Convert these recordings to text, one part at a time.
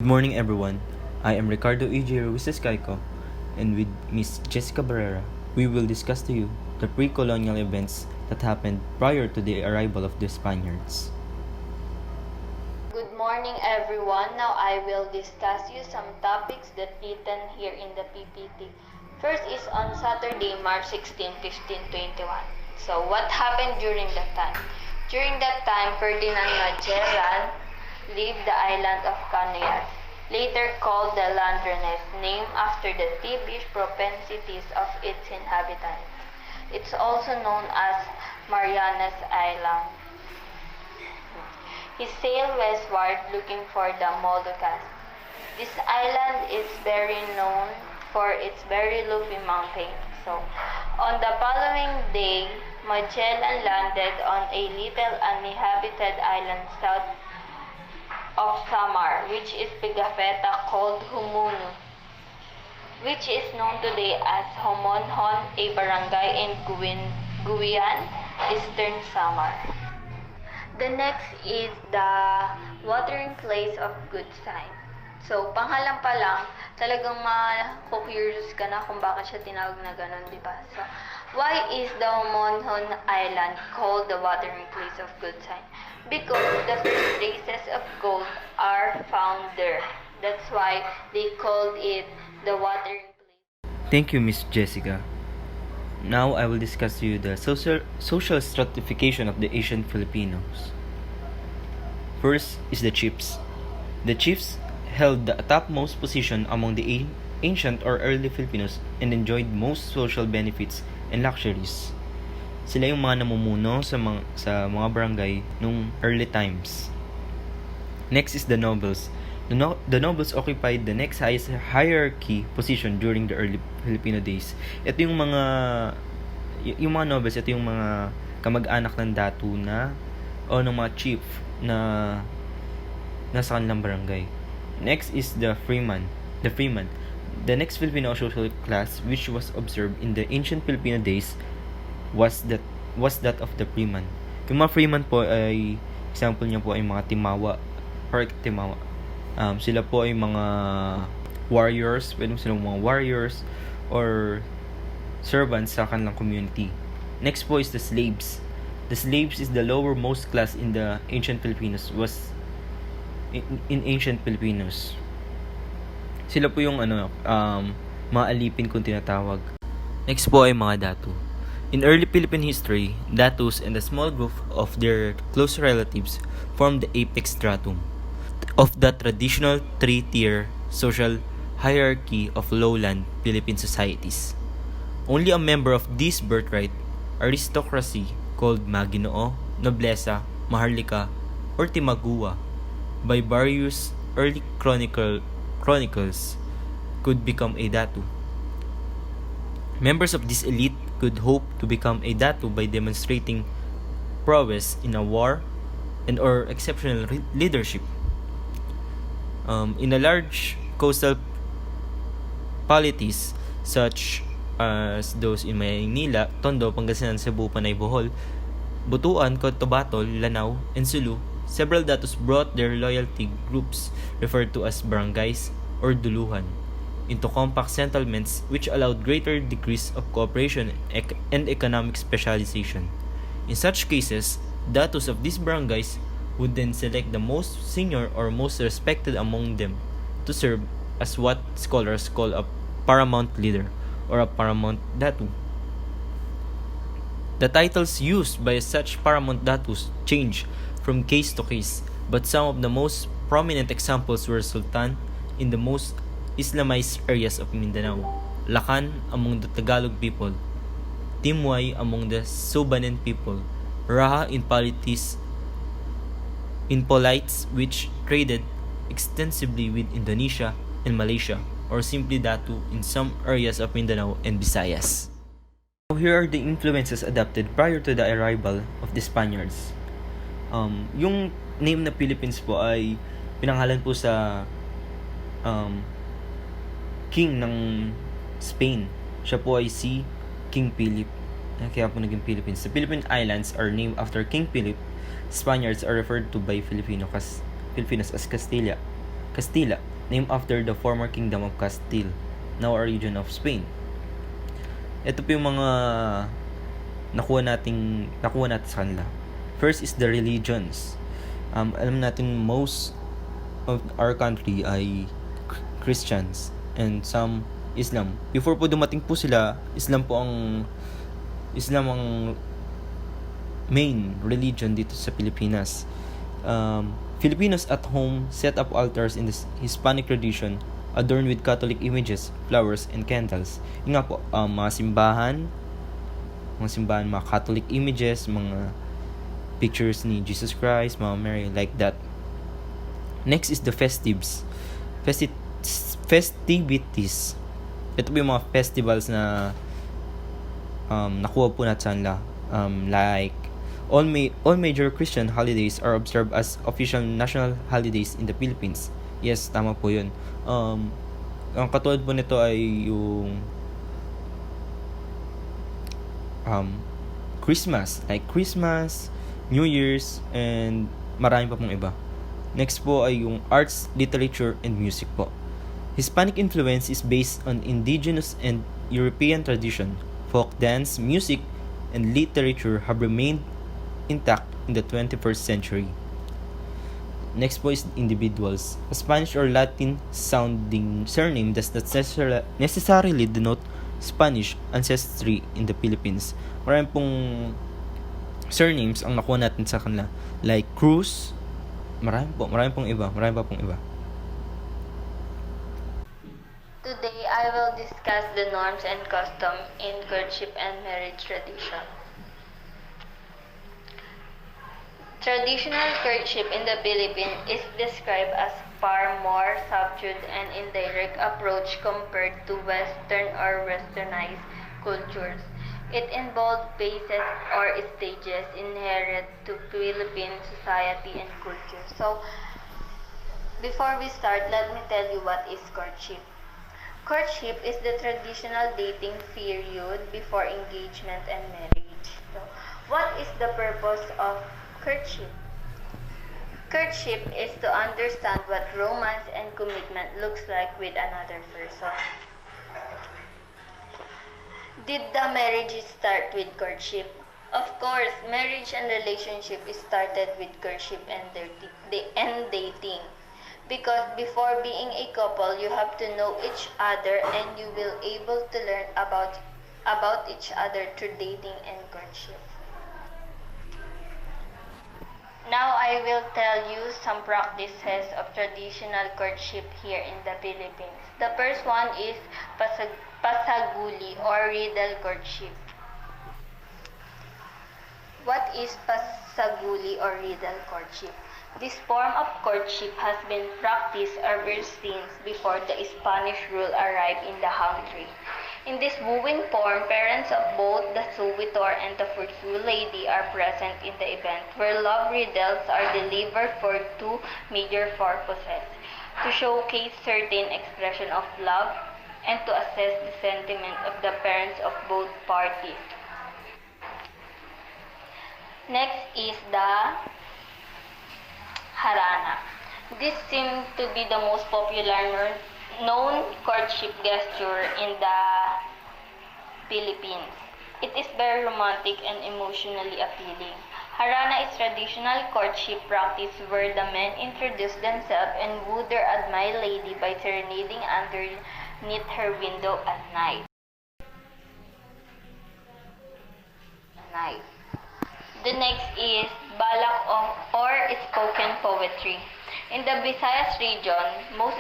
morning, everyone. I am Ricardo E.J. Ruiz Caico, and with Miss Jessica Barrera, we will discuss to you the pre-colonial events that happened prior to the arrival of the Spaniards. Good morning, everyone. Now I will discuss you some topics that written here in the PPT. First is on Saturday, March 16, 1521. So what happened during that time? During that time, Ferdinand Magellan leave the island of Colonial, later called the Landrones, named after the thievish propensities of its inhabitants. It's also known as Marianas Island. He sailed westward looking for the Moluccas. This island is very known for its very lofty mountains. So, on the following day, Magellan landed on a little uninhabited island south of Samar, which is Pigafetta, called Humunu, which is known today as Homonhon, a barangay in Guian, Eastern Samar. The next is the watering place of Good Sign. So, panghalang pa lang, talagang ma-curious ka na kung bakit siya tinawag na ganun, di ba? So, why is the Homonhon Island called the watering place of Good Sign? Because the first traces of gold are found there. That's why they called it the watering place. Thank you, Miss Jessica. Now I will discuss to you the social stratification of the ancient Filipinos. First is the chiefs. The chiefs held the topmost position among the ancient or early Filipinos and enjoyed most social benefits and luxuries. Sila yung mga namumuno sa mga barangay nung early times. Next is the nobles. The nobles occupied the next highest hierarchy position during the early Filipino days. Ito yung mga nobles, ito yung mga kamag-anak ng datu na o ng mga chief na nasa kanilang barangay. Next is the freeman. The next Filipino social class which was observed in the ancient Filipino days was that of the freeman. Yung mga freeman po ay example niya po ay mga timawa. Sila po ay mga warriors, pwede mo silang mga warriors or servants sa kanilang community. Next po is the slaves. The slaves is the lowermost class in the ancient Filipinos in ancient Filipinos. Sila po yung mga alipin kung tinatawag. Next po ay mga datu. In early Philippine history, datus and a small group of their close relatives formed the apex stratum of the traditional three-tier social hierarchy of lowland Philippine societies. Only a member of this birthright aristocracy called Maginoo, Noblesa, Maharlika, or Timagua by various early chronicles could become a datu. Members of this elite could hope to become a datu by demonstrating prowess in a war and or exceptional leadership. In a large coastal polities such as those in Maynila, Tondo, Pangasinan, Cebu, Panay, Bohol, Butuan, Cotabato, Lanao, and Sulu, several datus brought their loyalty groups referred to as barangays or duluhan into compact settlements which allowed greater degrees of cooperation and economic specialization. In such cases, datus of these barangays would then select the most senior or most respected among them to serve as what scholars call a paramount leader or a paramount datu. The titles used by such paramount datus change from case to case, but some of the most prominent examples were Sultan in the most Islamized areas of Mindanao, Lakan among the Tagalog people, Timway among the Subanen people, Raha in polites which traded extensively with Indonesia and Malaysia, or simply datu in some areas of Mindanao and Visayas. Here are the influences adopted prior to the arrival of the Spaniards. Yung name na Philippines po ay pinanghalan po sa king ng Spain. Siya po ay si King Philip. Kaya po naging Philippines. The Philippine Islands are named after King Philip. Spaniards are referred to by Filipinos as Castilla. named after the former Kingdom of Castile, now a region of Spain. Ito po yung mga nakuha natin sa kanila. First is the religions. Alam natin most of our country ay Christians and some Islam. Before po dumating po sila, Islam ang main religion dito sa Pilipinas. Filipinos at home set up altars in the Hispanic tradition adorned with Catholic images, flowers, and candles. Yun nga po, mga simbahan, mga Catholic images, mga pictures ni Jesus Christ, Mama Mary, like that. Next is the festivities. Ito po yung mga festivals na nakuha po natin sa like all major Christian holidays are observed as official national holidays in the Philippines. Yes, tama po yun. Ang katulad po nito ay yung Christmas, like Christmas, New Year's, and marami pa pong iba. Next po ay yung arts, literature, and music po. Hispanic influence is based on indigenous and European tradition. Folk dance, music, and literature have remained intact in the 21st century. Next po is individuals. A Spanish or Latin sounding surname does not necessarily denote Spanish ancestry in the Philippines. Marami pong surnames ang nakuha natin sa kanila. Like Cruz, marami pa pong iba. Today, I will discuss the norms and customs in courtship and marriage tradition. Traditional courtship in the Philippines is described as far more subdued and indirect approach compared to Western or Westernized cultures. It involved phases or stages inherent to Philippine society and culture. So, before we start, let me tell you what is courtship. Courtship is the traditional dating period before engagement and marriage. So, what is the purpose of courtship? Courtship is to understand what romance and commitment looks like with another person. Did the marriage start with courtship? Of course, marriage and relationship started with courtship and dating. Because before being a couple, you have to know each other and you will able to learn about each other through dating and courtship. Now I will tell you some practices of traditional courtship here in the Philippines. The first one is pasaguli or riddle courtship. What is pasaguli or riddle courtship? This form of courtship has been practiced ever since before the Spanish rule arrived in the country. In this wooing form, parents of both the suitor and the pursued lady are present in the event, where love riddles are delivered for two major purposes: to showcase certain expression of love and to assess the sentiment of the parents of both parties. Next is the harana. This seems to be the most popular known courtship gesture in the Philippines. It is very romantic and emotionally appealing. Harana is traditional courtship practice where the men introduce themselves and woo their admired lady by serenading underneath her window at night. The next is balak or spoken poetry. In the Visayas region, most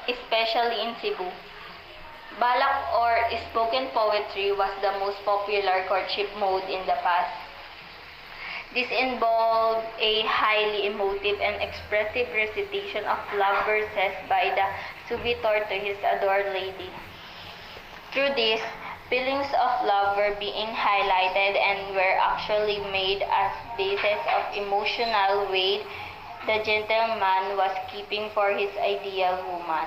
especially in Cebu, balak or spoken poetry was the most popular courtship mode in the past. This involved a highly emotive and expressive recitation of love verses by the suitor to his adored lady. Through this, feelings of love were being highlighted and were actually made as basis of emotional weight the gentleman was keeping for his ideal woman.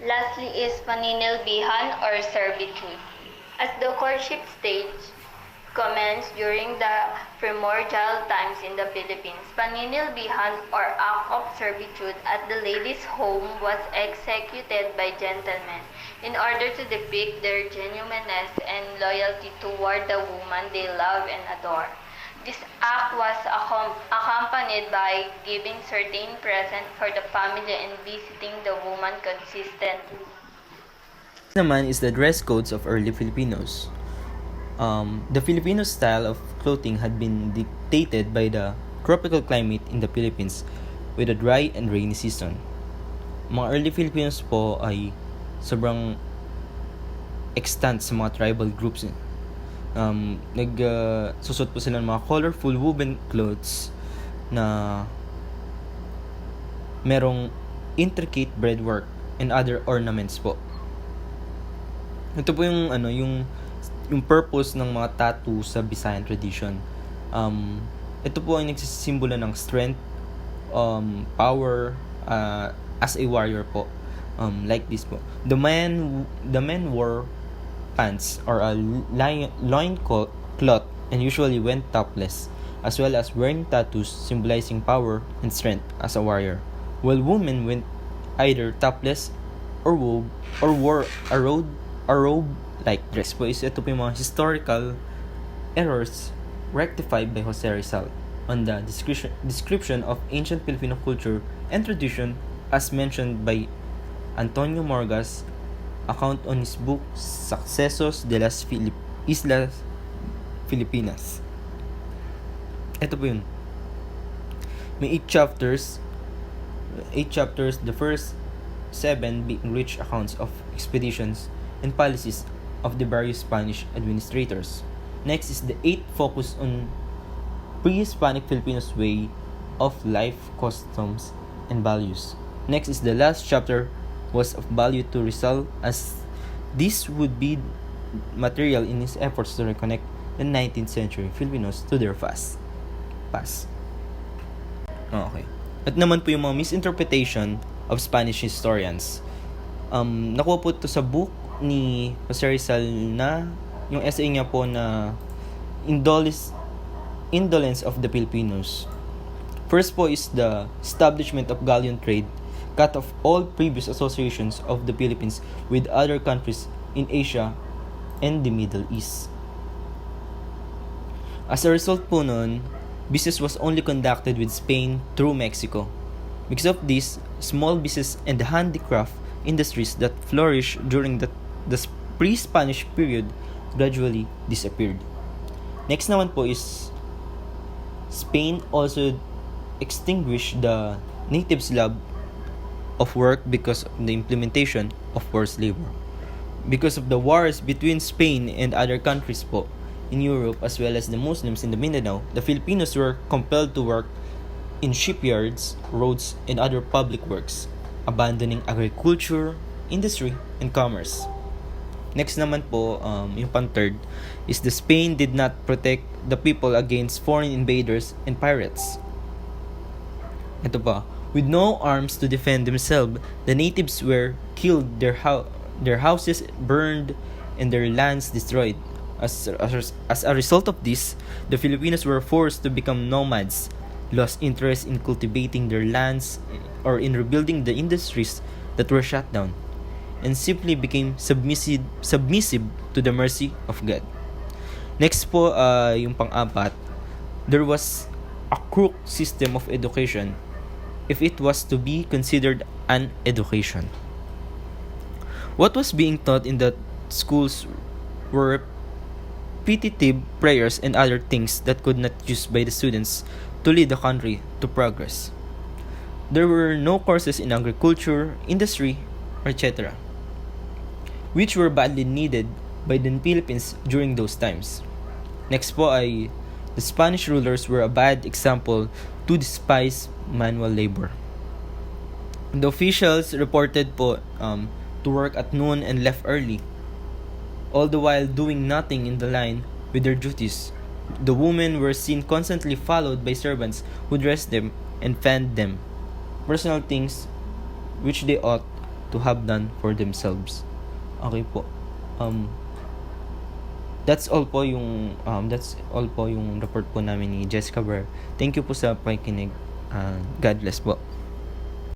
Lastly is paninilbihan or servitude. As the courtship stage, commenced during the primordial times in the Philippines. Paninilbihan or act of servitude at the lady's home was executed by gentlemen in order to depict their genuineness and loyalty toward the woman they love and adore. This act was accompanied by giving certain presents for the family and visiting the woman consistently. Naman is the dress codes of early Filipinos. The Filipino style of clothing had been dictated by the tropical climate in the Philippines with a dry and rainy season. Mga early Filipinos po ay sobrang extant sa mga tribal groups. Susot po sila ng mga colorful woven clothes na merong intricate beadwork and other ornaments po. Ito po yung purpose ng mga tattoo sa Visayan tradition. Ito po ay nagsisimbolo ng strength, power, as a warrior po. Like this po. The men wore pants or a loin cloth and usually went topless, as well as wearing tattoos symbolizing power and strength as a warrior. While women went either topless or wore a robe like dress po. Ito po yung mga historical errors rectified by Jose Rizal on the description of ancient Filipino culture and tradition as mentioned by Antonio Morgas account on his book Sucesos de las Islas Filipinas. Ito po yun. May 8 chapters. The first 7 being rich accounts of expeditions and policies of the various Spanish administrators. Next is the 8th focus on pre-Hispanic Filipinos' way of life, customs, and values. Next is the last chapter was of value to Rizal as this would be material in his efforts to reconnect the 19th century Filipinos to their past. Okay. At naman po yung mga misinterpretation of Spanish historians. Nakuha po ito sa book ni Jose Rizal na yung essay niya po na Indolence of the Filipinos. First po is the establishment of galleon trade, cut off all previous associations of the Philippines with other countries in Asia and the Middle East. As a result po nun, business was only conducted with Spain through Mexico. Because of this, small business and handicraft industries that flourished during the pre-Spanish period gradually disappeared. Next naman po is Spain also extinguished the natives' love of work because of the implementation of forced labor. Because of the wars between Spain and other countries po in Europe as well as the Muslims in the Mindanao, the Filipinos were compelled to work in shipyards, roads, and other public works, abandoning agriculture, industry, and commerce. Next naman po, yung pang-third, is the Spain did not protect the people against foreign invaders and pirates. Ito pa, with no arms to defend themselves, the natives were killed, their houses burned, and their lands destroyed. As a result of this, the Filipinos were forced to become nomads, lost interest in cultivating their lands or in rebuilding the industries that were shut down, and simply became submissive to the mercy of God. Next po, yung pang-apat, there was a crooked system of education if it was to be considered an education. What was being taught in the schools were repetitive prayers and other things that could not be used by the students to lead the country to progress. There were no courses in agriculture, industry, etc., which were badly needed by the Philippines during those times. Next po ay the Spanish rulers were a bad example to despise manual labor. The officials reported po to work at noon and left early, all the while doing nothing in the line with their duties. The women were seen constantly followed by servants who dressed them and fanned them, personal things which they ought to have done for themselves. Okay po. That's all po yung report po namin ni Jessica Ver. Thank you po sa pakikinig. God bless po.